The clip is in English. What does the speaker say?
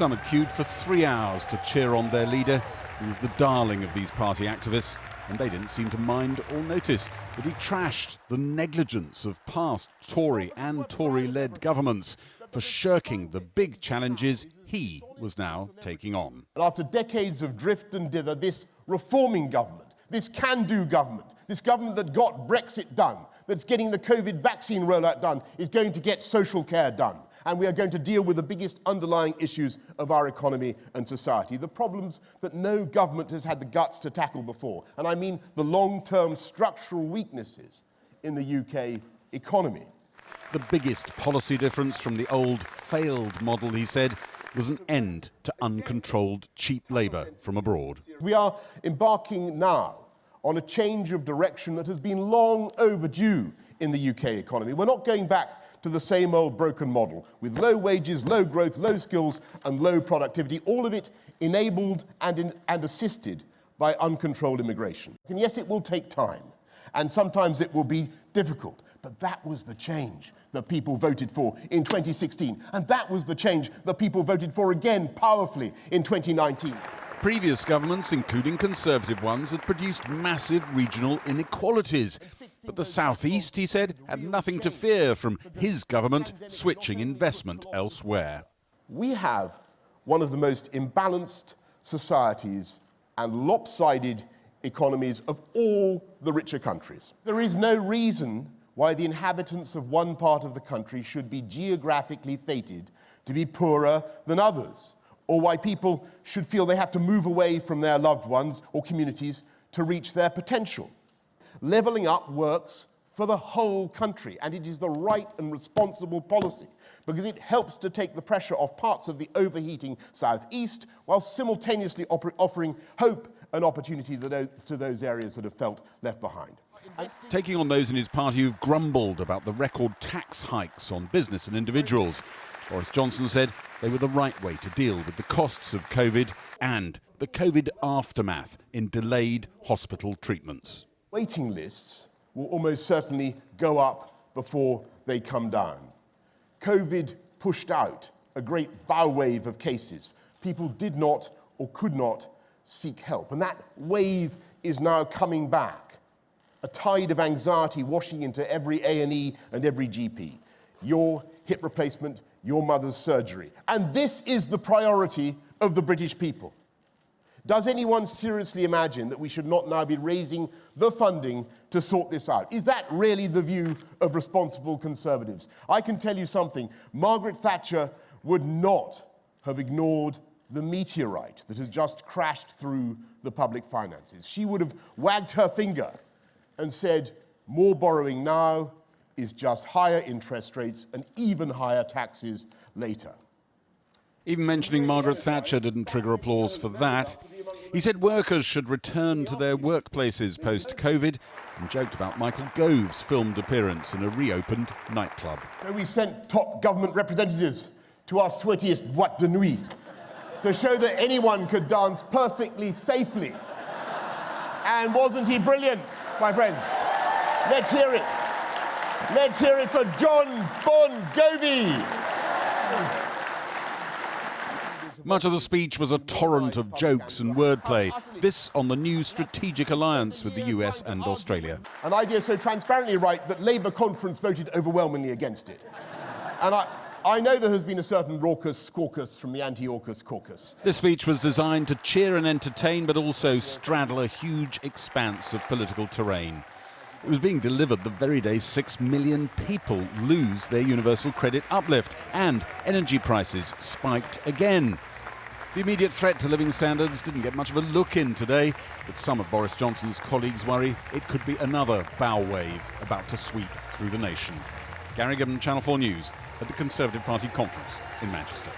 Some had queued for 3 hours to cheer on their leader, who was the darling of these party activists, and they didn't seem to mind or notice that he trashed the negligence of past Tory and Tory-led governments for shirking the big challenges he was now taking on. After decades of drift and dither, this reforming government, this can-do government, this government that got Brexit done, that's getting the COVID vaccine rollout done, is going to get social care done. And we are going to deal with the biggest underlying issues of our economy and society, the problems that no government has had the guts to tackle before. And I mean the long-term structural weaknesses in the UK economy. The biggest policy difference from the old failed model, he said, was an end to uncontrolled cheap labour from abroad. We are embarking now on a change of direction that has been long overdue in the UK economy. We're not going back to the same old broken model with low wages, low growth, low skills and low productivity, all of it enabled and assisted by uncontrolled immigration. And yes, it will take time, and sometimes it will be difficult, but that was the change that people voted for in 2016, and that was the change that people voted for again powerfully in 2019. Previous governments, including Conservative ones, had produced massive regional inequalities. But the South East, he said, had nothing to fear from his government switching investment elsewhere. We have one of the most imbalanced societies and lopsided economies of all the richer countries. There is no reason why the inhabitants of one part of the country should be geographically fated to be poorer than others, or why people should feel they have to move away from their loved ones or communities to reach their potential. Levelling up works for the whole country, and it is the right and responsible policy because it helps to take the pressure off parts of the overheating South East while simultaneously offering hope and opportunity to those areas that have felt left behind. Taking on those in his party who've grumbled about the record tax hikes on business and individuals, Boris Johnson said they were the right way to deal with the costs of COVID and the COVID aftermath in delayed hospital treatments. Waiting lists will almost certainly go up before they come down. COVID pushed out a great bow wave of cases. People did not or could not seek help, and that wave is now coming back. A tide of anxiety washing into every A&E and every GP. Your hip replacement, your mother's surgery. And this is the priority of the British people. Does anyone seriously imagine that we should not now be raising the funding to sort this out? Is that really the view of responsible Conservatives? I can tell you something. Margaret Thatcher would not have ignored the meteorite that has just crashed through the public finances. She would have wagged her finger and said, more borrowing now is just higher interest rates and even higher taxes later. Even mentioning Margaret Thatcher didn't trigger applause for that. He said workers should return to their workplaces post-COVID and joked about Michael Gove's filmed appearance in a reopened nightclub. So we sent top government representatives to our sweatiest boîte de nuit to show that anyone could dance perfectly safely. And wasn't he brilliant, my friends? Let's hear it. Let's hear it for John Bon Jovi. Much of the speech was a torrent of jokes and wordplay. This on the new strategic alliance with the US and Australia. An idea so transparently right that Labour conference voted overwhelmingly against it. And I know there has been a certain raucous caucus from the anti-AUKUS caucus. This speech was designed to cheer and entertain, but also straddle a huge expanse of political terrain. It was being delivered the very day 6 million people lose their universal credit uplift and energy prices spiked again. The immediate threat to living standards didn't get much of a look in today, but some of Boris Johnson's colleagues worry it could be another bow wave about to sweep through the nation. Gary Gibbon, Channel 4 News, at the Conservative Party conference in Manchester.